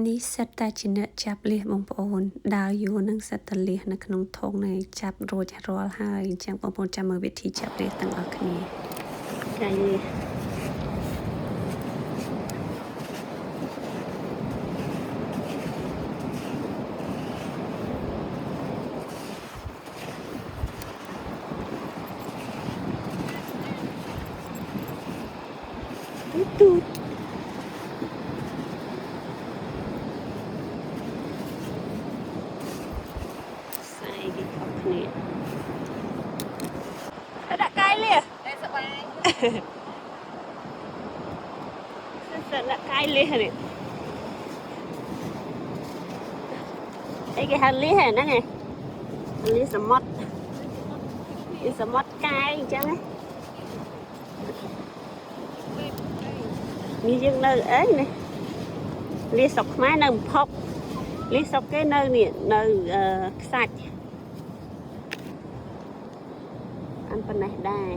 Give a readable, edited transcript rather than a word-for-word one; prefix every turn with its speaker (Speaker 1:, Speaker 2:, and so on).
Speaker 1: នេះសិតតែជាអ្នកចាប់លៀសបងប្អូនដើរយូរនឹងសិតតែលៀសនៅក្នុងធុងnàyចាប់រួចរាល់ហើយអញ្ចឹងបងប្អូនចាំមើលវិធីចាប់លៀសទាំងអស់គ្នាចាញ់លៀសទូគ្នាដាក់កាយលៀសតែសបាយសិតដាក់កាយលៀសនេះអីគេហៅលៀសហ្នឹងឯងលៀសសមុទ្រលៀសសមុទ្រកាយអញ្ចឹងណានេះយើងនៅអីនេះលៀសស្រុកខ្មែរនៅបំផុកលៀសស្រុកគេនៅនេះនៅខ្សាច់អានប៉ុណ្ណេះដែរ